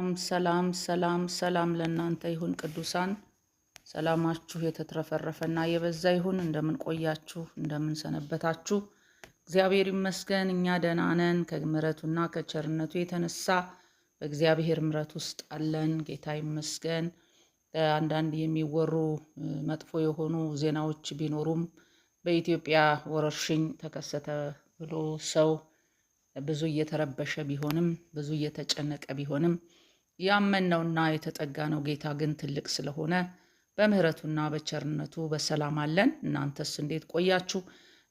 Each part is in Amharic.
ሰላም ሰላም ሰላም ለእናንተ ይሁን ቅዱሳን። ሰላማችሁ የተትረፈረፈና የበዛ ይሁን። እንደምን ቆያችሁ? እንደምን ሰነበታችሁ? እግዚአብሔር ይመስገን እኛ ደህና ነን። ከምሕረቱና ከቸርነቱ የተነሳ በእግዚአብሔር ምሕረት ውስጥ አለን። ጌታ ይመስገን። አንዳንድ የሚወሩ መጥፎ የሆኑ ዜናዎች ቢኖሩም በኢትዮጵያ ወረርሽኝ ተከሰተ ብሎ ሰው ብዙ እየተረበሸ ቢሆንም ብዙ እየተጨነቀ ቢሆንም ያመንነውና የተጠጋነው ጌታ ግን ትልቅ ስለሆነ በምህረቱና በቸርነቱ በሰላም አለን። እናንተስ እንዴት ቆያችሁ?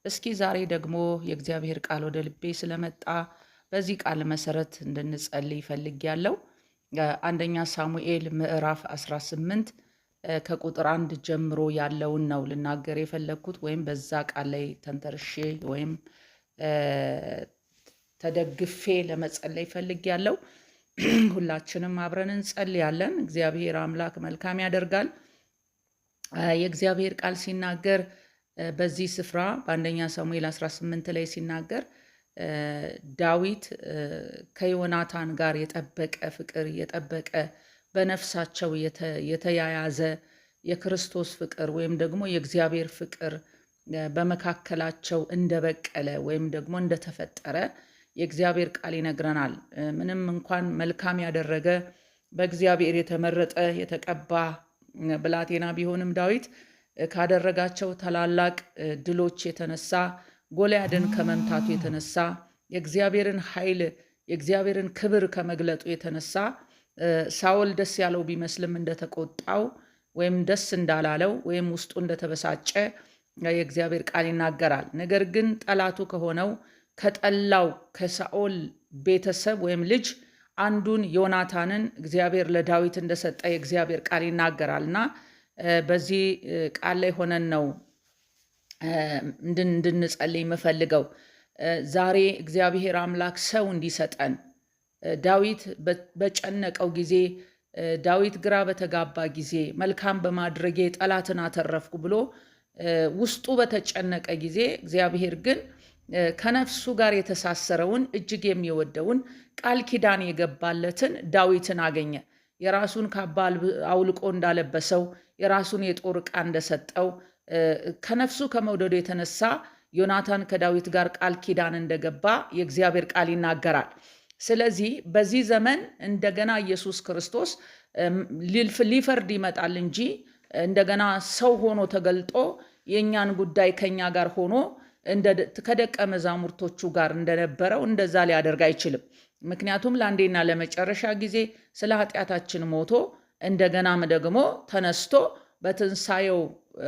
እስኪ ዛሬ ደግሞ የእግዚአብሔር ቃል ወደ ልቤ ስለመጣ በዚህ ቃል መሰረት እንድንጸልይ ፈልጌያለሁ። አንደኛ ሳሙኤል ምዕራፍ 18 ከቁጥር 1 ጀምሮ ያለውን ነው ልናገር የፈለግኩት፣ ወይም በዛ ቃል ላይ ተንተርሼ ወይም ተደግፌ ለመጸለይ ፈልጌያለሁ። ሁላችንም አብረን እንጸልያለን። እግዚአብሔር አምላክ መልካም ያደርጋል። የእግዚአብሔር ቃል ሲናገር በዚህ ስፍራ በአንደኛ ሳሙኤል 18 ላይ ሲናገር ዳዊት ከዮናታን ጋር የጠበቀ ፍቅር የጠበቀ በነፍሳቸው የተያያዘ የክርስቶስ ፍቅር ወይም ደግሞ የእግዚአብሔር ፍቅር በመካከላቸው እንደበቀለ ወይም ደግሞ እንደተፈጠረ የእግዚአብሔር ቃል ይነግረናል። ምንም እንኳን መልካም ያደረገ በእግዚአብሔር የተመረጠ የተቀባ ብላቴና ቢሆንም ዳዊት ካደረጋቸው ታላላቅ ድሎች የተነሳ ጎልያድን ከመምታቱ የተነሳ የእግዚአብሔርን ኃይል የእግዚአብሔርን ክብር ከመግለጡ የተነሳ ሳኦል ደስ ያለው ቢመስልም እንደተቆጣው ወይም ደስ እንዳላለው ወይም ውስጡ እንደተበሳጨ የእግዚአብሔር ቃል ይናገራል። ነገር ግን ጠላቱ ከሆነው ከጠላው ከሳኦል ቤተሰብ ወይም ልጅ አንዱን ዮናታንን እግዚአብሔር ለዳዊት እንደሰጠ የእግዚአብሔር ቃል ይናገራልና በዚህ ቃል ላይ ሆነን ነው እንድንጸልይ የምፈልገው። ዛሬ እግዚአብሔር አምላክ ሰው እንዲሰጠን ዳዊት በጨነቀው ጊዜ ዳዊት ግራ በተጋባ ጊዜ መልካም በማድረጌ ጠላትን አተረፍኩ ብሎ ውስጡ በተጨነቀ ጊዜ እግዚአብሔር ግን ከነፍሱ ጋር የተሳሰረውን እጅግ የሚወደውን ቃል ኪዳን የገባለትን ዳዊትን አገኘ። የራሱን ካባ አውልቆ እንዳለበሰው የራሱን የጦር ዕቃ እንደሰጠው ከነፍሱ ከመውደዱ የተነሳ ዮናታን ከዳዊት ጋር ቃል ኪዳን እንደገባ የእግዚአብሔር ቃል ይናገራል። ስለዚህ በዚህ ዘመን እንደገና ኢየሱስ ክርስቶስ ሊፈርድ ይመጣል እንጂ እንደገና ሰው ሆኖ ተገልጦ የእኛን ጉዳይ ከኛ ጋር ሆኖ ከደቀ መዛሙርቶቹ ጋር እንደነበረው እንደዛ ሊያደርግ አይችልም። ምክንያቱም ለአንዴና ለመጨረሻ ጊዜ ስለ ኃጢአታችን ሞቶ እንደገናም ደግሞ ተነስቶ በትንሣኤው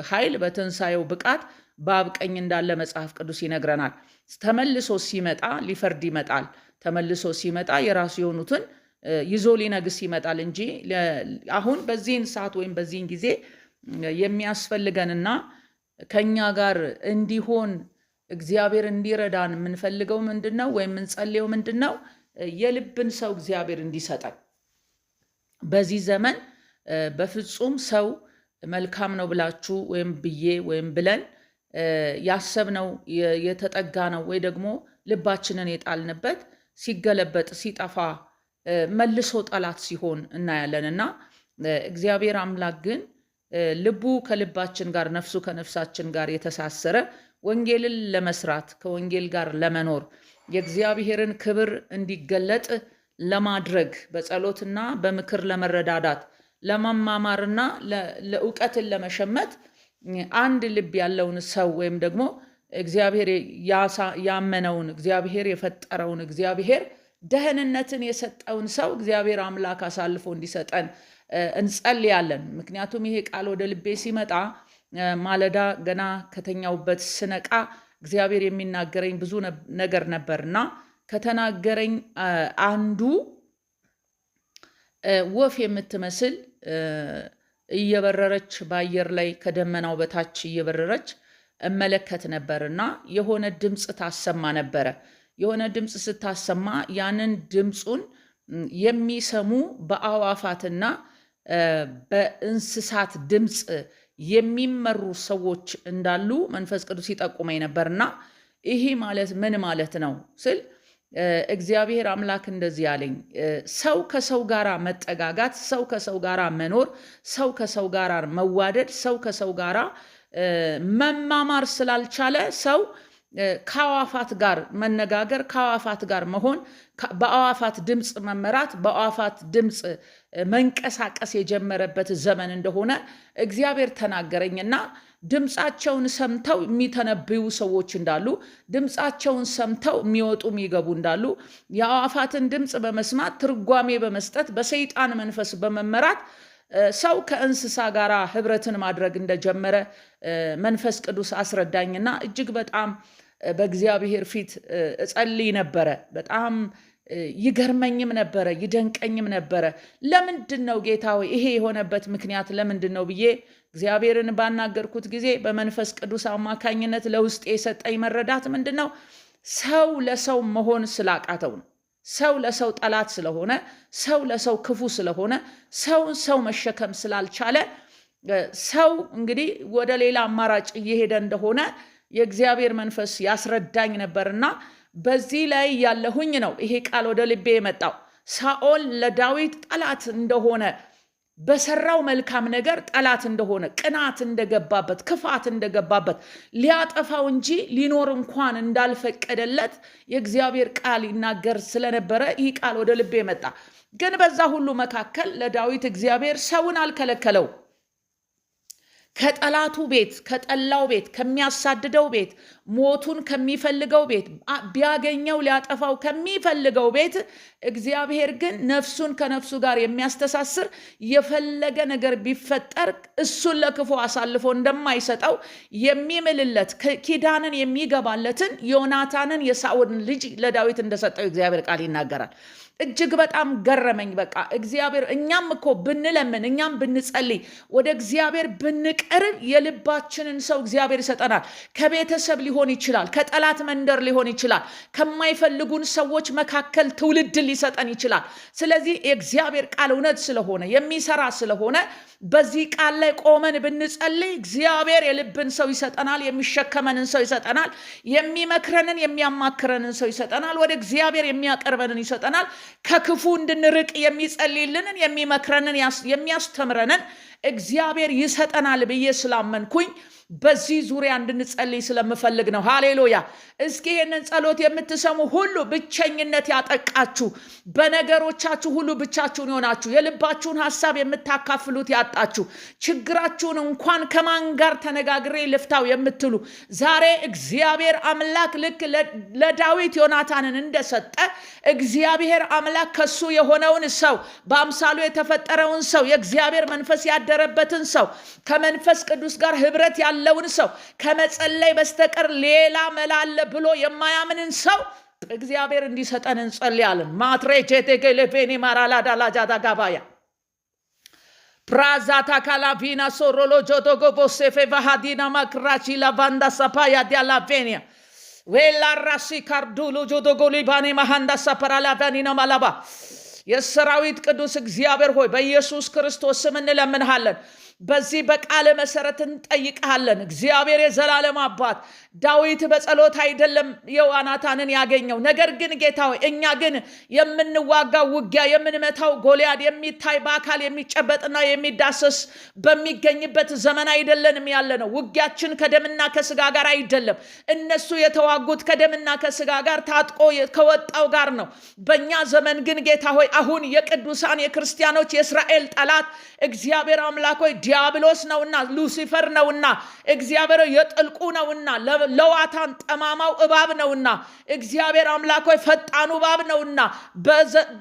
ኃይል በትንሣኤው ብቃት በአብ ቀኝ እንዳለ መጽሐፍ ቅዱስ ይነግረናል። ተመልሶ ሲመጣ ሊፈርድ ይመጣል። ተመልሶ ሲመጣ የራሱ የሆኑትን ይዞ ሊነግስ ይመጣል እንጂ አሁን በዚህን ሰዓት ወይም በዚህን ጊዜ የሚያስፈልገንና ከኛ ጋር እንዲሆን እግዚአብሔር እንዲረዳን የምንፈልገው ምንድነው? ወይም የምንጸልየው ምንድነው? የልብን ሰው እግዚአብሔር እንዲሰጠን። በዚህ ዘመን በፍጹም ሰው መልካም ነው ብላችሁ ወይም ብዬ ወይም ብለን ያሰብነው የተጠጋነው ወይ ደግሞ ልባችንን የጣልንበት ሲገለበጥ ሲጠፋ መልሶ ጠላት ሲሆን እናያለንና እግዚአብሔር አምላክ ግን ልቡ ከልባችን ጋር ነፍሱ ከነፍሳችን ጋር የተሳሰረ ወንጌልን ለመስራት ከወንጌል ጋር ለመኖር የእግዚአብሔርን ክብር እንዲገለጥ ለማድረግ በጸሎትና በምክር ለመረዳዳት ለመማማርና ለእውቀትን ለመሸመት አንድ ልብ ያለውን ሰው ወይም ደግሞ እግዚአብሔር ያመነውን እግዚአብሔር የፈጠረውን እግዚአብሔር ደህንነትን የሰጠውን ሰው እግዚአብሔር አምላክ አሳልፎ እንዲሰጠን እንጸልያለን። ምክንያቱም ይሄ ቃል ወደ ልቤ ሲመጣ ማለዳ ገና ከተኛውበት ስነቃ እግዚአብሔር የሚናገረኝ ብዙ ነገር ነበርና ከተናገረኝ አንዱ ወፍ የምትመስል እየበረረች በአየር ላይ ከደመናው በታች እየበረረች እመለከት ነበርና የሆነ ድምፅ ታሰማ ነበረ። የሆነ ድምፅ ስታሰማ ያንን ድምፁን የሚሰሙ በአዋፋትና በእንስሳት ድምፅ የሚመሩ ሰዎች እንዳሉ መንፈስ ቅዱስ ይጠቁመኝ ነበርና ይሄ ማለት ምን ማለት ነው ስል እግዚአብሔር አምላክ እንደዚህ አለኝ፣ ሰው ከሰው ጋር መጠጋጋት፣ ሰው ከሰው ጋር መኖር፣ ሰው ከሰው ጋር መዋደድ፣ ሰው ከሰው ጋር መማማር ስላልቻለ ሰው ከአዋፋት ጋር መነጋገር፣ ከአዋፋት ጋር መሆን፣ በአዋፋት ድምፅ መመራት፣ በአዋፋት ድምፅ መንቀሳቀስ የጀመረበት ዘመን እንደሆነ እግዚአብሔር ተናገረኝና ድምፃቸውን ሰምተው የሚተነብዩ ሰዎች እንዳሉ፣ ድምፃቸውን ሰምተው የሚወጡ የሚገቡ እንዳሉ፣ የአዋፋትን ድምፅ በመስማት ትርጓሜ በመስጠት በሰይጣን መንፈስ በመመራት ሰው ከእንስሳ ጋር ህብረትን ማድረግ እንደጀመረ መንፈስ ቅዱስ አስረዳኝና እጅግ በጣም በእግዚአብሔር ፊት እጸልይ ነበረ። በጣም ይገርመኝም ነበረ፣ ይደንቀኝም ነበረ። ለምንድን ነው ጌታ ሆይ ይሄ የሆነበት ምክንያት ለምንድን ነው ብዬ እግዚአብሔርን ባናገርኩት ጊዜ በመንፈስ ቅዱስ አማካኝነት ለውስጤ የሰጠኝ መረዳት ምንድን ነው? ሰው ለሰው መሆን ስላቃተው ነው። ሰው ለሰው ጠላት ስለሆነ፣ ሰው ለሰው ክፉ ስለሆነ፣ ሰውን ሰው መሸከም ስላልቻለ ሰው እንግዲህ ወደ ሌላ አማራጭ እየሄደ እንደሆነ የእግዚአብሔር መንፈስ ያስረዳኝ ነበርና በዚህ ላይ ያለሁኝ ነው ይሄ ቃል ወደ ልቤ የመጣው። ሳኦል ለዳዊት ጠላት እንደሆነ፣ በሰራው መልካም ነገር ጠላት እንደሆነ፣ ቅናት እንደገባበት፣ ክፋት እንደገባበት፣ ሊያጠፋው እንጂ ሊኖር እንኳን እንዳልፈቀደለት የእግዚአብሔር ቃል ይናገር ስለነበረ ይህ ቃል ወደ ልቤ መጣ። ግን በዛ ሁሉ መካከል ለዳዊት እግዚአብሔር ሰውን አልከለከለው። ከጠላቱ ቤት፣ ከጠላው ቤት፣ ከሚያሳድደው ቤት፣ ሞቱን ከሚፈልገው ቤት፣ ቢያገኘው ሊያጠፋው ከሚፈልገው ቤት እግዚአብሔር ግን ነፍሱን ከነፍሱ ጋር የሚያስተሳስር የፈለገ ነገር ቢፈጠር እሱን ለክፉ አሳልፎ እንደማይሰጠው የሚምልለት ኪዳንን የሚገባለትን ዮናታንን የሳኦልን ልጅ ለዳዊት እንደሰጠው እግዚአብሔር ቃል ይናገራል። እጅግ በጣም ገረመኝ። በቃ እግዚአብሔር እኛም እኮ ብንለምን፣ እኛም ብንጸልይ፣ ወደ እግዚአብሔር ብንቀርብ የልባችንን ሰው እግዚአብሔር ይሰጠናል። ከቤተሰብ ሊሆን ይችላል፣ ከጠላት መንደር ሊሆን ይችላል፣ ከማይፈልጉን ሰዎች መካከል ትውልድ ሊሰጠን ይችላል። ስለዚህ የእግዚአብሔር ቃል እውነት ስለሆነ የሚሰራ ስለሆነ በዚህ ቃል ላይ ቆመን ብንጸልይ እግዚአብሔር የልብን ሰው ይሰጠናል፣ የሚሸከመንን ሰው ይሰጠናል፣ የሚመክረንን የሚያማክረንን ሰው ይሰጠናል፣ ወደ እግዚአብሔር የሚያቀርበንን ይሰጠናል፣ ከክፉ እንድንርቅ የሚጸልይልንን የሚመክረንን የሚያስተምረንን እግዚአብሔር ይሰጠናል ብዬ ስላመንኩኝ በዚህ ዙሪያ እንድንጸልይ ስለምፈልግ ነው። ሃሌሉያ። እስኪ ይህንን ጸሎት የምትሰሙ ሁሉ ብቸኝነት ያጠቃችሁ፣ በነገሮቻችሁ ሁሉ ብቻችሁን የሆናችሁ፣ የልባችሁን ሐሳብ የምታካፍሉት ያጣችሁ፣ ችግራችሁን እንኳን ከማን ጋር ተነጋግሬ ልፍታው የምትሉ ዛሬ እግዚአብሔር አምላክ ልክ ለዳዊት ዮናታንን እንደሰጠ እግዚአብሔር አምላክ ከሱ የሆነውን ሰው፣ በአምሳሉ የተፈጠረውን ሰው፣ የእግዚአብሔር መንፈስ ያደረበትን ሰው፣ ከመንፈስ ቅዱስ ጋር ህብረት ያለውን ሰው፣ ከመጸለይ በስተቀር ሌላ መላለ ብሎ የማያምንን ሰው እግዚአብሔር እንዲሰጠን እንጸልያለን። ማትሬ ጄቴጌሌቬኒ ማራላዳላጃዳ ጋባያ ፕራዛታ ካላቪና ሶሮሎ ጆዶጎቦ ሴፌ ቫሃዲና ማክራቺ ላቫንዳ ሳፓያ ዲያላቬኒያ ዌላ ራሲ ካርዱሎ ጆዶጎሊባኔ ማሃንዳ ሳፐራላቫኒና ማላባ የሰራዊት ቅዱስ እግዚአብሔር ሆይ በኢየሱስ ክርስቶስ ስም እንለምንሃለን። በዚህ በቃለ መሰረት እንጠይቅሃለን። እግዚአብሔር የዘላለም አባት ዳዊት በጸሎት አይደለም ዮናታንን ያገኘው። ነገር ግን ጌታ ሆይ እኛ ግን የምንዋጋው ውጊያ የምንመታው ጎልያድ የሚታይ በአካል የሚጨበጥና የሚዳሰስ በሚገኝበት ዘመን አይደለንም ያለ ነው። ውጊያችን ከደምና ከስጋ ጋር አይደለም። እነሱ የተዋጉት ከደምና ከስጋ ጋር ታጥቆ ከወጣው ጋር ነው። በእኛ ዘመን ግን ጌታ ሆይ አሁን የቅዱሳን የክርስቲያኖች የእስራኤል ጠላት እግዚአብሔር አምላክ ሆይ ዲያብሎስ ነውና፣ ሉሲፈር ነውና፣ እግዚአብሔር የጥልቁ ነውና፣ ለዋታን ጠማማው እባብ ነውና፣ እግዚአብሔር አምላክ ሆይ ፈጣኑ እባብ ነውና፣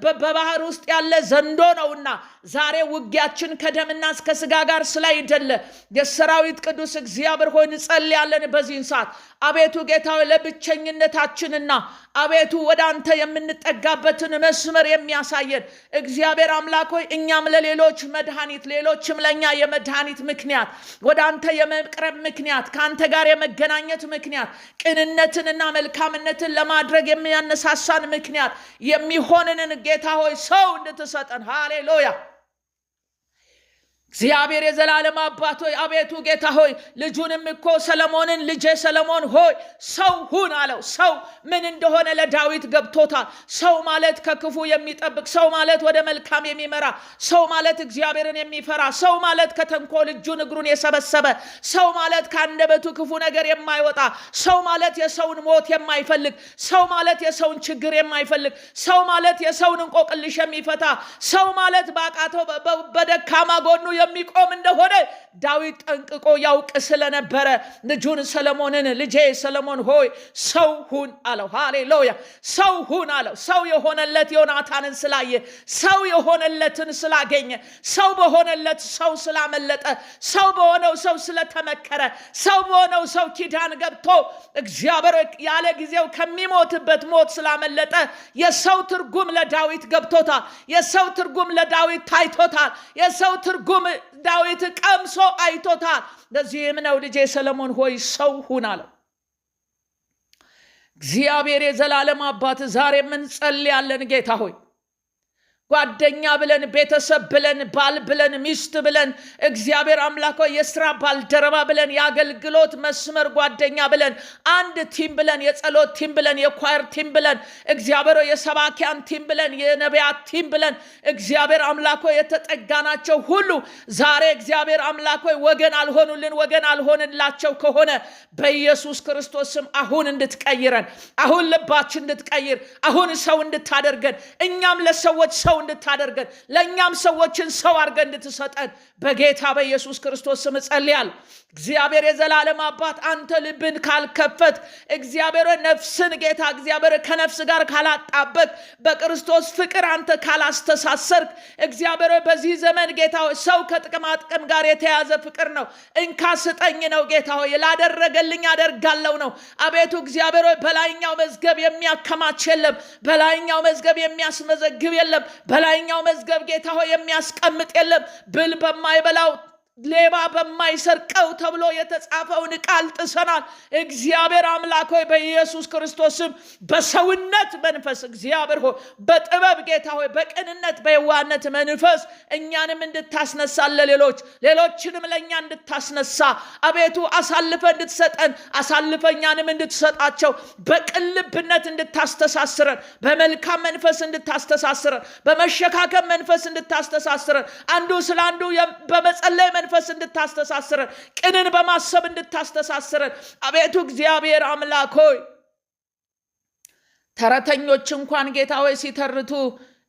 በባህር ውስጥ ያለ ዘንዶ ነውና ዛሬ ውጊያችን ከደምና እስከ ስጋ ጋር ስላይደለ የሰራዊት ቅዱስ እግዚአብሔር ሆይ እንጸልያለን በዚህን ሰዓት። አቤቱ ጌታ ሆይ ለብቸኝነታችንና አቤቱ ወደ አንተ የምንጠጋበትን መስመር የሚያሳየን እግዚአብሔር አምላክ ሆይ እኛም ለሌሎች መድኃኒት፣ ሌሎችም ለኛ የመድኃኒት ምክንያት፣ ወደ አንተ የመቅረብ ምክንያት፣ ከአንተ ጋር የመገናኘት ምክንያት፣ ቅንነትንና መልካምነትን ለማድረግ የሚያነሳሳን ምክንያት የሚሆንንን ጌታ ሆይ ሰው እንድትሰጠን ሃሌሉያ እግዚአብሔር የዘላለም አባት ሆይ አቤቱ ጌታ ሆይ ልጁንም እኮ ሰለሞንን ልጄ ሰለሞን ሆይ ሰው ሁን አለው። ሰው ምን እንደሆነ ለዳዊት ገብቶታል። ሰው ማለት ከክፉ የሚጠብቅ፣ ሰው ማለት ወደ መልካም የሚመራ፣ ሰው ማለት እግዚአብሔርን የሚፈራ፣ ሰው ማለት ከተንኮል እጁን እግሩን የሰበሰበ፣ ሰው ማለት ከአንደበቱ ክፉ ነገር የማይወጣ፣ ሰው ማለት የሰውን ሞት የማይፈልግ፣ ሰው ማለት የሰውን ችግር የማይፈልግ፣ ሰው ማለት የሰውን እንቆቅልሽ የሚፈታ፣ ሰው ማለት ባቃተው በደካማ ጎኑ የሚቆም እንደሆነ ዳዊት ጠንቅቆ ያውቅ ስለነበረ ልጁን ሰለሞንን ልጄ ሰለሞን ሆይ ሰው ሁን አለው። ሃሌሉያ! ሰው ሁን አለው። ሰው የሆነለት ዮናታንን ስላየ፣ ሰው የሆነለትን ስላገኘ፣ ሰው በሆነለት ሰው ስላመለጠ፣ ሰው በሆነው ሰው ስለተመከረ፣ ሰው በሆነው ሰው ኪዳን ገብቶ እግዚአብሔር ያለ ጊዜው ከሚሞትበት ሞት ስላመለጠ የሰው ትርጉም ለዳዊት ገብቶታል። የሰው ትርጉም ለዳዊት ታይቶታል። የሰው ትርጉም ዳዊት ቀምሶ አይቶታል። ለዚህም ነው ልጄ ሰለሞን ሆይ ሰው ሁን አለው። እግዚአብሔር የዘላለም አባት ዛሬ ምን ጸልያለን? ጌታ ሆይ ጓደኛ ብለን፣ ቤተሰብ ብለን፣ ባል ብለን፣ ሚስት ብለን፣ እግዚአብሔር አምላክ ሆይ የሥራ ባልደረባ ብለን፣ የአገልግሎት መስመር ጓደኛ ብለን፣ አንድ ቲም ብለን፣ የጸሎት ቲም ብለን፣ የኳየር ቲም ብለን፣ እግዚአብሔር የሰባኪያን ቲም ብለን፣ የነቢያት ቲም ብለን እግዚአብሔር አምላክ ሆይ የተጠጋናቸው ሁሉ ዛሬ እግዚአብሔር አምላክ ሆይ ወገን አልሆኑልን፣ ወገን አልሆንላቸው ከሆነ በኢየሱስ ክርስቶስ ስም አሁን እንድትቀይረን፣ አሁን ልባችን እንድትቀይር፣ አሁን ሰው እንድታደርገን፣ እኛም ለሰዎች ሰው እንድታደርገን፣ ለኛም ሰዎችን ሰው አድርገን እንድትሰጠን በጌታ በኢየሱስ ክርስቶስ ስም ጸልያለሁ። እግዚአብሔር የዘላለም አባት አንተ ልብን ካልከፈት፣ እግዚአብሔር ነፍስን ጌታ እግዚአብሔር ከነፍስ ጋር ካላጣበቅ፣ በክርስቶስ ፍቅር አንተ ካላስተሳሰርክ፣ እግዚአብሔር በዚህ ዘመን ጌታ ሰው ከጥቅማ ጥቅም ጋር የተያዘ ፍቅር ነው። እንካ ስጠኝ ነው ጌታ ሆይ፣ ላደረገልኝ አደርጋለሁ ነው። አቤቱ እግዚአብሔር በላይኛው መዝገብ የሚያከማች የለም፣ በላይኛው መዝገብ የሚያስመዘግብ የለም፣ በላይኛው መዝገብ ጌታ ሆይ የሚያስቀምጥ የለም። ብል በማይበላው ሌባ በማይሰርቀው ተብሎ የተጻፈውን ቃል ጥሰናል። እግዚአብሔር አምላክ ሆይ በኢየሱስ ክርስቶስም በሰውነት መንፈስ እግዚአብሔር ሆይ በጥበብ ጌታ ሆይ በቅንነት በየዋህነት መንፈስ እኛንም እንድታስነሳ ሌሎችንም ለኛ እንድታስነሳ አቤቱ አሳልፈ እንድትሰጠን አሳልፈ እኛንም እንድትሰጣቸው በቅልብነት እንድታስተሳስረን በመልካም መንፈስ እንድታስተሳስረን በመሸካከም መንፈስ እንድታስተሳስረን አንዱ ስለ አንዱ በመጸለይ መንፈስ እንድታስተሳስረን ቅንን በማሰብ እንድታስተሳስረን አቤቱ እግዚአብሔር አምላክ ሆይ ተረተኞች እንኳን ጌታ ሆይ ሲተርቱ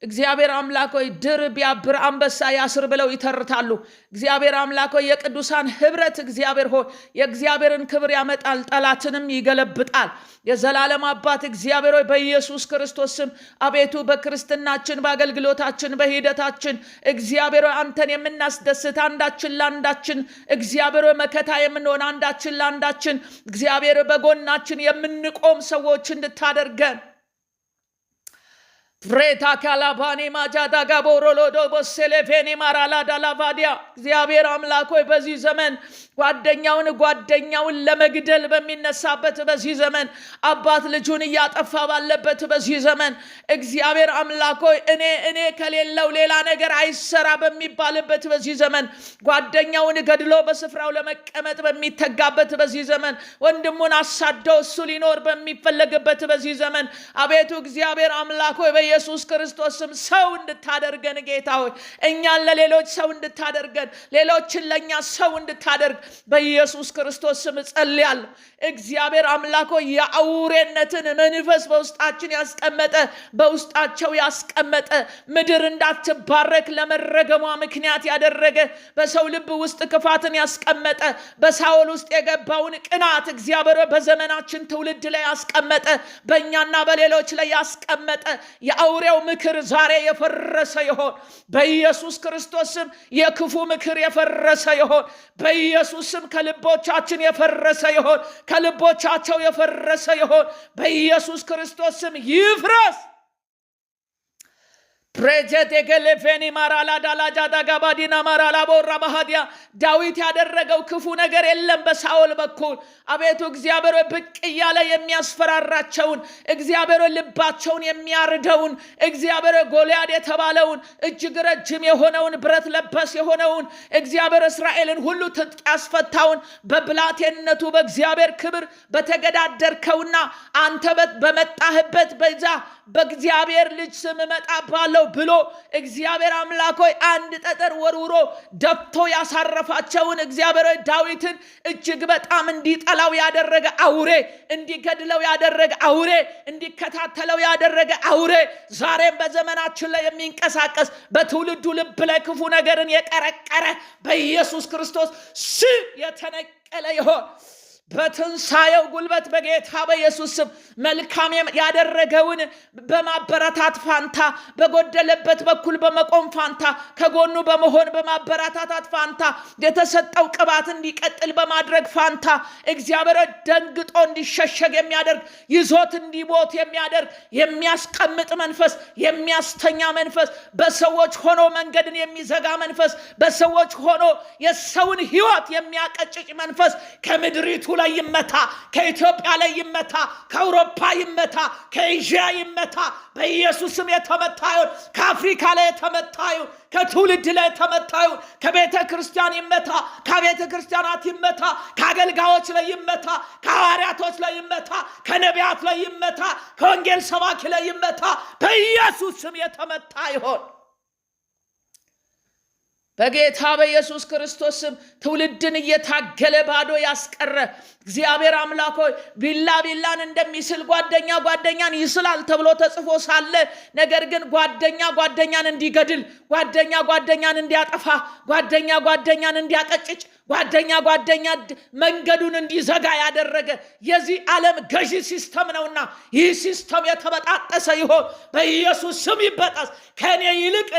እግዚአብሔር አምላክ ሆይ ድር ቢያብር አንበሳ ያስር ብለው ይተርታሉ። እግዚአብሔር አምላክ ሆይ የቅዱሳን ህብረት እግዚአብሔር ሆይ የእግዚአብሔርን ክብር ያመጣል፣ ጠላትንም ይገለብጣል። የዘላለም አባት እግዚአብሔር ሆይ በኢየሱስ ክርስቶስ ስም አቤቱ በክርስትናችን በአገልግሎታችን በሂደታችን እግዚአብሔር ሆይ አንተን የምናስደስት አንዳችን ለአንዳችን እግዚአብሔር ሆይ መከታ የምንሆን አንዳችን ለአንዳችን እግዚአብሔር በጎናችን የምንቆም ሰዎች እንድታደርገን ፍሬታ ካላባኔ ማጃዳ ጋቦሮሎዶ በሰለፌኔ ማራላ ዳላቫዲያ እግዚአብሔር አምላክ ሆይ በዚህ ዘመን ጓደኛውን ለመግደል በሚነሳበት በዚህ ዘመን አባት ልጁን እያጠፋ ባለበት በዚህ ዘመን እግዚአብሔር አምላክ ሆይ እኔ ከሌለው ሌላ ነገር አይሰራ በሚባልበት በዚህ ዘመን ጓደኛውን ገድሎ በስፍራው ለመቀመጥ በሚተጋበት በዚህ ዘመን ወንድሙን አሳደው እሱ ሊኖር በሚፈለግበት በዚህ ዘመን አቤቱ እግዚአብሔር አምላክ ሆይ በኢየሱስ ክርስቶስ ስም ሰው እንድታደርገን ጌታ ሆይ እኛን ለሌሎች ሰው እንድታደርገን ሌሎችን ለኛ ሰው እንድታደርግ በኢየሱስ ክርስቶስ ስም ጸልያለሁ። እግዚአብሔር አምላክ ሆይ የአውሬነትን መንፈስ በውስጣቸው ያስቀመጠ ምድር እንዳትባረክ ለመረገሟ ምክንያት ያደረገ በሰው ልብ ውስጥ ክፋትን ያስቀመጠ በሳውል ውስጥ የገባውን ቅናት እግዚአብሔር በዘመናችን ትውልድ ላይ ያስቀመጠ በእኛና በሌሎች ላይ ያስቀመጠ የአውሬው ምክር ዛሬ የፈረሰ ይሆን በኢየሱስ ክርስቶስ ስም። የክፉ ምክር የፈረሰ ይሆን በኢየሱስ ስም። ከልቦቻችን የፈረሰ ይሆን ከልቦቻቸው የፈረሰ ይሆን በኢየሱስ ክርስቶስ ስም ይፍረስ። ፕሬጀቴ ገለፌኒ ማራላ ዳላጃ ዳጋባዲና ማራላ ቦራ ባህዲያ ዳዊት ያደረገው ክፉ ነገር የለም በሳኦል በኩል። አቤቱ እግዚአብሔር ብቅ እያለ የሚያስፈራራቸውን እግዚአብሔር ልባቸውን የሚያርደውን እግዚአብሔር ጎልያድ የተባለውን እጅግ ረጅም የሆነውን ብረት ለበስ የሆነውን እግዚአብሔር እስራኤልን ሁሉ ትጥቅ ያስፈታውን በብላቴንነቱ በእግዚአብሔር ክብር በተገዳደርከውና አንተ በመጣህበት በዛ በእግዚአብሔር ልጅ ስም እመጣብሃለሁ ብሎ እግዚአብሔር አምላክ ሆይ አንድ ጠጠር ወርውሮ ደፍቶ ያሳረፋቸውን እግዚአብሔር ዳዊትን እጅግ በጣም እንዲጠላው ያደረገ አውሬ፣ እንዲገድለው ያደረገ አውሬ፣ እንዲከታተለው ያደረገ አውሬ ዛሬም በዘመናችን ላይ የሚንቀሳቀስ በትውልዱ ልብ ላይ ክፉ ነገርን የቀረቀረ በኢየሱስ ክርስቶስ ስም የተነቀለ ይሆን። በትንሳኤው ጉልበት በጌታ በኢየሱስ ስም መልካም ያደረገውን በማበረታት ፋንታ በጎደለበት በኩል በመቆም ፋንታ ከጎኑ በመሆን በማበረታታት ፋንታ የተሰጠው ቅባት እንዲቀጥል በማድረግ ፋንታ እግዚአብሔር ደንግጦ እንዲሸሸግ የሚያደርግ ይዞት እንዲሞት የሚያደርግ የሚያስቀምጥ መንፈስ፣ የሚያስተኛ መንፈስ፣ በሰዎች ሆኖ መንገድን የሚዘጋ መንፈስ፣ በሰዎች ሆኖ የሰውን ሕይወት የሚያቀጭጭ መንፈስ ከምድሪቱ ላይ ይመታ፣ ከኢትዮጵያ ላይ ይመታ፣ ከአውሮፓ ይመታ፣ ከኤዥያ ይመታ። በኢየሱስ ስም የተመታ ይሁን። ከአፍሪካ ላይ የተመታ ይሁን። ከትውልድ ላይ የተመታ ይሁን። ከቤተ ክርስቲያን ይመታ፣ ከቤተ ክርስቲያናት ይመታ፣ ከአገልጋዮች ላይ ይመታ፣ ከሐዋርያቶች ላይ ይመታ፣ ከነቢያት ላይ ይመታ፣ ከወንጌል ሰባኪ ላይ ይመታ። በኢየሱስ ስም የተመታ ይሁን። በጌታ በኢየሱስ ክርስቶስ ስም ትውልድን እየታገለ ባዶ ያስቀረ እግዚአብሔር አምላክ ሆይ ቢላን እንደሚስል ጓደኛን ይስላል ተብሎ ተጽፎ ሳለ ነገር ግን ጓደኛን እንዲገድል፣ ጓደኛን እንዲያጠፋ፣ ጓደኛን እንዲያቀጭጭ፣ ጓደኛ መንገዱን እንዲዘጋ ያደረገ የዚህ ዓለም ገዢ ሲስተም ነውና ይህ ሲስተም የተበጣጠሰ ይሆን በኢየሱስ ስም ይበጣስ። ከኔ ይልቅ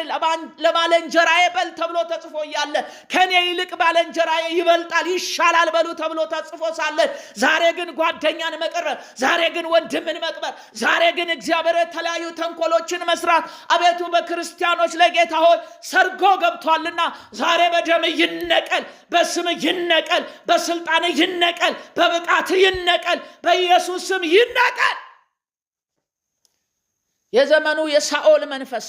ለባልንጀራዬ በል ተብሎ ተጽፎ ያለ ከኔ ይልቅ ባልንጀራዬ ይበልጣል ይሻላል በሉ ተብሎ ተጽፎ ሳለ ዛሬ ግን ጓደኛን መቀረብ፣ ዛሬ ግን ወንድምን መቅበር፣ ዛሬ ግን እግዚአብሔር የተለያዩ ተንኮሎችን መስራት አቤቱ በክርስቲያኖች ላይ ጌታ ሆይ ሰርጎ ገብቷልና ዛሬ በደም ይነቀል፣ በስም ይነቀል፣ በስልጣን ይነቀል፣ በብቃት ይነቀል፣ በኢየሱስ ስም ይነቀል። የዘመኑ የሳኦል መንፈስ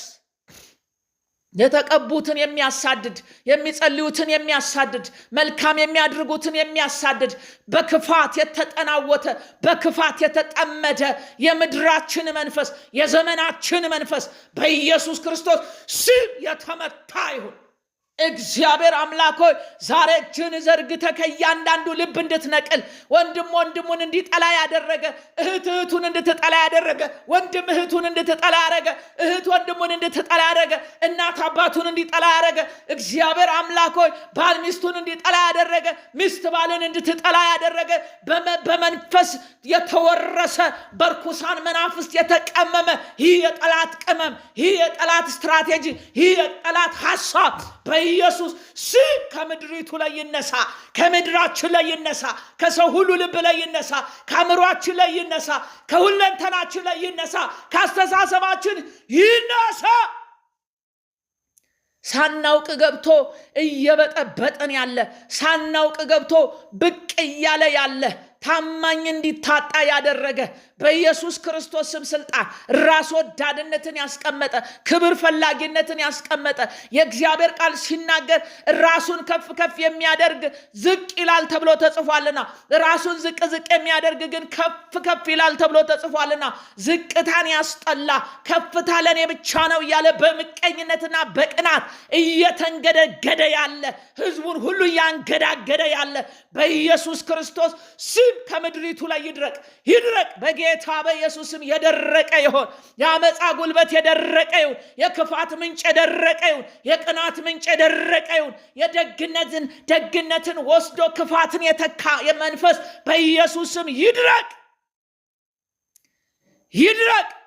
የተቀቡትን የሚያሳድድ፣ የሚጸልዩትን የሚያሳድድ፣ መልካም የሚያድርጉትን የሚያሳድድ፣ በክፋት የተጠናወተ በክፋት የተጠመደ የምድራችን መንፈስ የዘመናችን መንፈስ በኢየሱስ ክርስቶስ ስም የተመታ ይሁን። እግዚአብሔር አምላክ ሆይ ዛሬ እጅን ዘርግተህ ከእያንዳንዱ ልብ እንድትነቅል፣ ወንድሙን እንዲጠላ ያደረገ፣ እህቱን እንድትጠላ ያደረገ፣ ወንድም እህቱን እንድትጠላ ያደረገ፣ እህት ወንድሙን እንድትጠላ ያደረገ፣ እናት አባቱን እንዲጠላ ያደረገ እግዚአብሔር አምላክ ሆይ ባል ሚስቱን እንዲጠላ ያደረገ፣ ሚስት ባልን እንድትጠላ ያደረገ በመንፈስ የተወረሰ በርኩሳን መናፍስት የተቀመመ ይህ የጠላት ቅመም፣ ይህ የጠላት ስትራቴጂ፣ ይህ የጠላት ሐሳብ በኢየሱስ ስም ከምድሪቱ ላይ ይነሳ፣ ከምድራችን ላይ ይነሳ፣ ከሰው ሁሉ ልብ ላይ ይነሳ፣ ከአእምሯችን ላይ ይነሳ፣ ከሁለንተናችን ላይ ይነሳ፣ ከአስተሳሰባችን ይነሳ። ሳናውቅ ገብቶ እየበጠበጠን ያለ፣ ሳናውቅ ገብቶ ብቅ እያለ ያለ ታማኝ እንዲታጣ ያደረገ በኢየሱስ ክርስቶስ ስም ስልጣን ራስ ወዳድነትን ያስቀመጠ፣ ክብር ፈላጊነትን ያስቀመጠ የእግዚአብሔር ቃል ሲናገር ራሱን ከፍ የሚያደርግ ዝቅ ይላል ተብሎ ተጽፏልና ራሱን ዝቅ የሚያደርግ ግን ከፍ ይላል ተብሎ ተጽፏልና ዝቅታን ያስጠላ ከፍታ ለኔ ብቻ ነው እያለ በምቀኝነትና በቅናት እየተንገደገደ ያለ ህዝቡን ሁሉ ያንገዳገደ ያለ በኢየሱስ ክርስቶስ ስም ከምድሪቱ ላይ ይድረቅ በጌታ በኢየሱስ ስም። የደረቀ ይሁን፣ የአመፃ ጉልበት የደረቀ ይሁን፣ የክፋት ምንጭ የደረቀ ይሁን፣ የቅናት ምንጭ የደረቀ ይሁን፣ ደግነትን ወስዶ ክፋትን የተካ የመንፈስ በኢየሱስ ስም ይድረቅ።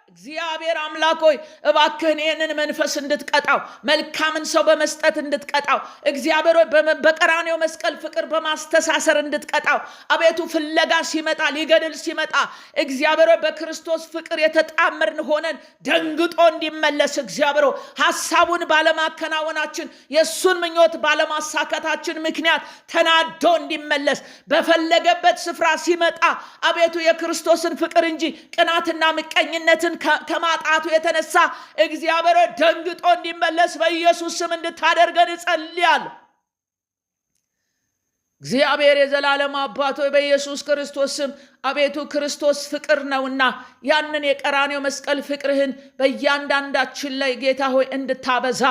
እግዚአብሔር አምላክ ሆይ እባክህን ይህንን መንፈስ እንድትቀጣው፣ መልካምን ሰው በመስጠት እንድትቀጣው፣ እግዚአብሔር ሆይ በቀራንዮ መስቀል ፍቅር በማስተሳሰር እንድትቀጣው፣ አቤቱ ፍለጋ ሲመጣ ሊገድል ሲመጣ እግዚአብሔር ሆይ በክርስቶስ ፍቅር የተጣመርን ሆነን ደንግጦ እንዲመለስ፣ እግዚአብሔር ሆይ ሐሳቡን ባለማከናወናችን የሱን ምኞት ባለማሳካታችን ምክንያት ተናዶ እንዲመለስ፣ በፈለገበት ስፍራ ሲመጣ አቤቱ የክርስቶስን ፍቅር እንጂ ቅናትና ምቀኝነትን ከማጣቱ የተነሳ እግዚአብሔር ደንግጦ እንዲመለስ በኢየሱስ ስም እንድታደርገን እጸልያለሁ። እግዚአብሔር የዘላለም አባት ሆይ በኢየሱስ ክርስቶስ ስም አቤቱ ክርስቶስ ፍቅር ነውና ያንን የቀራንዮ መስቀል ፍቅርህን በእያንዳንዳችን ላይ ጌታ ሆይ እንድታበዛ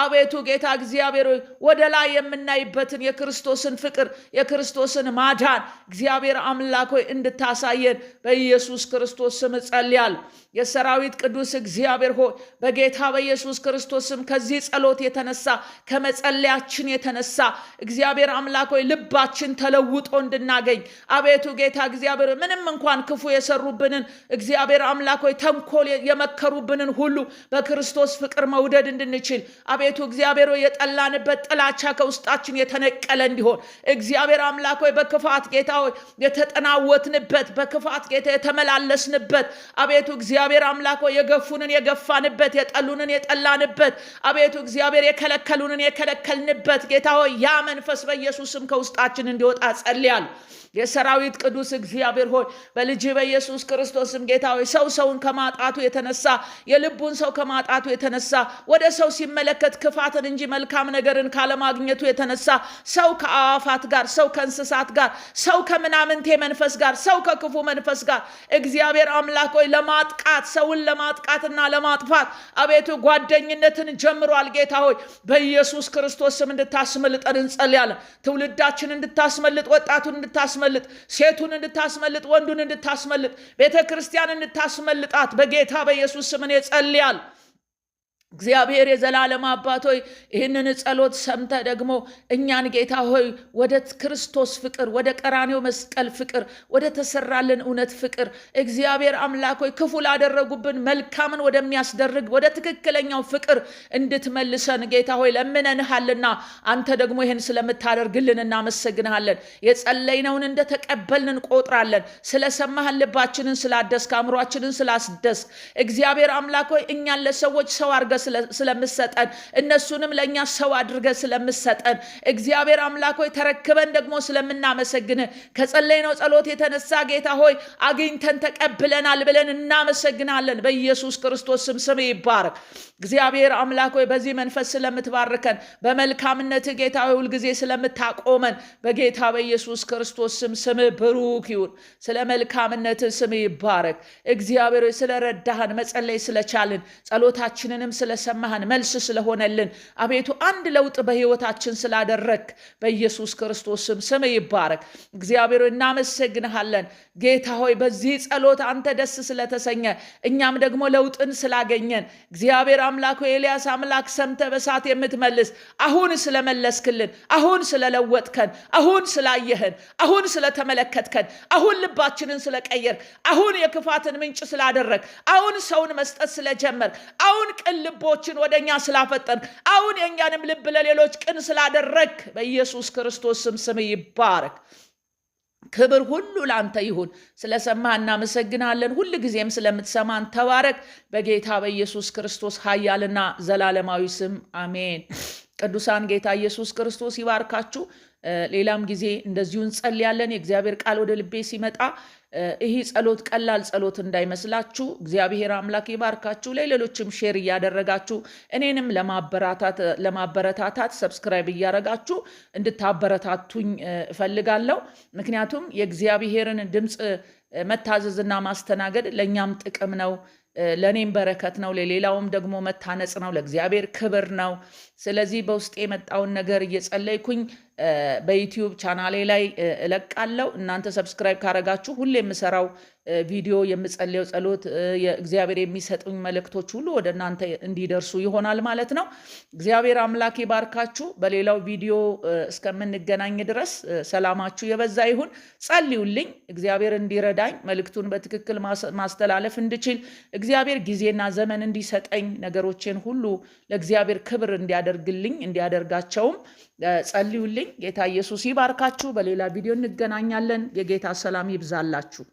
አቤቱ ጌታ እግዚአብሔር ሆይ ወደ ላይ የምናይበትን የክርስቶስን ፍቅር የክርስቶስን ማዳን እግዚአብሔር አምላክ ሆይ እንድታሳየን በኢየሱስ ክርስቶስ ስም እጸልያለሁ። የሰራዊት ቅዱስ እግዚአብሔር ሆይ በጌታ በኢየሱስ ክርስቶስ ስም ከዚህ ጸሎት የተነሳ ከመጸለያችን የተነሳ እግዚአብሔር አምላክ ሆይ ልባችን ተለውጦ እንድናገኝ አቤቱ ጌታ እግዚአብሔር ምንም እንኳን ክፉ የሰሩብንን እግዚአብሔር አምላክ ሆይ ተንኮል የመከሩብንን ሁሉ በክርስቶስ ፍቅር መውደድ እንድንችል አቤቱ እግዚአብሔር ሆይ የጠላንበት ጥላቻ ከውስጣችን የተነቀለ እንዲሆን እግዚአብሔር አምላክ ሆይ በክፋት ጌታ ሆይ የተጠናወትንበት በክፋት ጌታ የተመላለስንበት አቤቱ እግዚአብሔር አምላክ ሆይ የገፉንን የገፋንበት የጠሉንን የጠላንበት አቤቱ እግዚአብሔር የከለከሉንን የከለከልንበት ጌታ ሆይ ያ መንፈስ በኢየሱስም ከውስጣችን እንዲወጣ ጸልያለሁ። የሰራዊት ቅዱስ እግዚአብሔር ሆይ በልጅ በኢየሱስ ክርስቶስም ጌታ ሆይ ሰውን ከማጣቱ የተነሳ የልቡን ሰው ከማጣቱ የተነሳ ወደ ሰው ሲመለከት ክፋትን እንጂ መልካም ነገርን ካለማግኘቱ የተነሳ ሰው ከአዋፋት ጋር ሰው ከእንስሳት ጋር ሰው ከምናምንቴ መንፈስ ጋር ሰው ከክፉ መንፈስ ጋር እግዚአብሔር አምላክ ሆይ ለማጥቃት ሰውን ለማጥቃትና ለማጥፋት አቤቱ ጓደኝነትን ጀምሯል። ጌታ ሆይ በኢየሱስ ክርስቶስ ስም እንድታስመልጠን እንጸልያለን። ትውልዳችን እንድታስመልጥ፣ ወጣቱን እንድታስመልጥ፣ ሴቱን እንድታስመልጥ፣ ወንዱን እንድታስመልጥ፣ ቤተ ክርስቲያን እንድታስመልጣት በጌታ በኢየሱስ ስም እጸልያለሁ። እግዚአብሔር የዘላለም አባት ሆይ ይህንን ጸሎት ሰምተ ደግሞ እኛን ጌታ ሆይ ወደ ክርስቶስ ፍቅር ወደ ቀራንዮ መስቀል ፍቅር ወደ ተሰራልን እውነት ፍቅር እግዚአብሔር አምላክ ሆይ ክፉ ላደረጉብን መልካምን ወደሚያስደርግ ወደ ትክክለኛው ፍቅር እንድትመልሰን ጌታ ሆይ ለምነንሃልና አንተ ደግሞ ይህን ስለምታደርግልን እናመሰግንሃለን። የጸለይነውን እንደተቀበልን እንቆጥራለን። ስለሰማህን ልባችንን ስላደስክ አእምሯችንን ስላስደስክ እግዚአብሔር አምላክ ሆይ እኛን ለሰዎች ሰው አድርገ ስለምሰጠን እነሱንም ለኛ ሰው አድርገ ስለምሰጠን እግዚአብሔር አምላክ ሆይ ተረክበን ደግሞ ስለምናመሰግን ከጸለይነው ጸሎት የተነሳ ጌታ ሆይ አግኝተን ተቀብለናል ብለን እናመሰግናለን። በኢየሱስ ክርስቶስ ስም ይባረክ። እግዚአብሔር አምላክ ሆይ በዚህ መንፈስ ስለምትባርከን በመልካምነት ጌታ ሆይ ሁል ጊዜ ስለምታቆመን በጌታ በኢየሱስ ክርስቶስ ስም ብሩክ ይሁን። ስለ መልካምነት ስም ይባረክ። እግዚአብሔር ሆይ ስለረዳህን መጸለይ ስለቻልን ጸሎታችንንም ስለሰማህን መልስ ስለሆነልን አቤቱ አንድ ለውጥ በህይወታችን ስላደረክ በኢየሱስ ክርስቶስ ስም ይባረክ። እግዚአብሔር እናመሰግንሃለን። ጌታ ሆይ በዚህ ጸሎት አንተ ደስ ስለተሰኘ እኛም ደግሞ ለውጥን ስላገኘን እግዚአብሔር አምላክ ሆይ ኤልያስ አምላክ ሰምተ በሳት የምትመልስ አሁን ስለመለስክልን አሁን ስለለወጥከን አሁን ስላየህን አሁን ስለተመለከትከን አሁን ልባችንን ስለቀየር አሁን የክፋትን ምንጭ ስላደረግ አሁን ሰውን መስጠት ስለጀመር አሁን ቅን ልቦችን ወደኛ ስላፈጠን አሁን የኛንም ልብ ለሌሎች ቅን ስላደረግ በኢየሱስ ክርስቶስ ስም ይባረክ። ክብር ሁሉ ላንተ ይሁን። ስለሰማህ እናመሰግናለን። ሁሉ ጊዜም ስለምትሰማን ተባረክ። በጌታ በኢየሱስ ክርስቶስ ኃያልና ዘላለማዊ ስም አሜን። ቅዱሳን ጌታ ኢየሱስ ክርስቶስ ይባርካችሁ። ሌላም ጊዜ እንደዚሁ እንጸልያለን። የእግዚአብሔር ቃል ወደ ልቤ ሲመጣ ይህ ጸሎት ቀላል ጸሎት እንዳይመስላችሁ። እግዚአብሔር አምላክ ይባርካችሁ። ለሌሎችም ሼር እያደረጋችሁ እኔንም ለማበረታታት ሰብስክራይብ እያደረጋችሁ እንድታበረታቱኝ እፈልጋለሁ። ምክንያቱም የእግዚአብሔርን ድምፅ መታዘዝና ማስተናገድ ለእኛም ጥቅም ነው፣ ለእኔም በረከት ነው፣ ለሌላውም ደግሞ መታነጽ ነው፣ ለእግዚአብሔር ክብር ነው። ስለዚህ በውስጥ የመጣውን ነገር እየጸለይኩኝ በዩቲዩብ ቻናሌ ላይ እለቃለሁ። እናንተ ሰብስክራይብ ካረጋችሁ ሁሌ የምሰራው ቪዲዮ የምጸልየው ጸሎት የእግዚአብሔር የሚሰጡኝ መልእክቶች ሁሉ ወደ እናንተ እንዲደርሱ ይሆናል ማለት ነው። እግዚአብሔር አምላክ ይባርካችሁ። በሌላው ቪዲዮ እስከምንገናኝ ድረስ ሰላማችሁ የበዛ ይሁን። ጸልዩልኝ፣ እግዚአብሔር እንዲረዳኝ መልእክቱን በትክክል ማስተላለፍ እንድችል እግዚአብሔር ጊዜና ዘመን እንዲሰጠኝ ነገሮችን ሁሉ ለእግዚአብሔር ክብር እንዲያደርግልኝ እንዲያደርጋቸውም ጸልዩልኝ። ጌታ ኢየሱስ ይባርካችሁ። በሌላ ቪዲዮ እንገናኛለን። የጌታ ሰላም ይብዛላችሁ።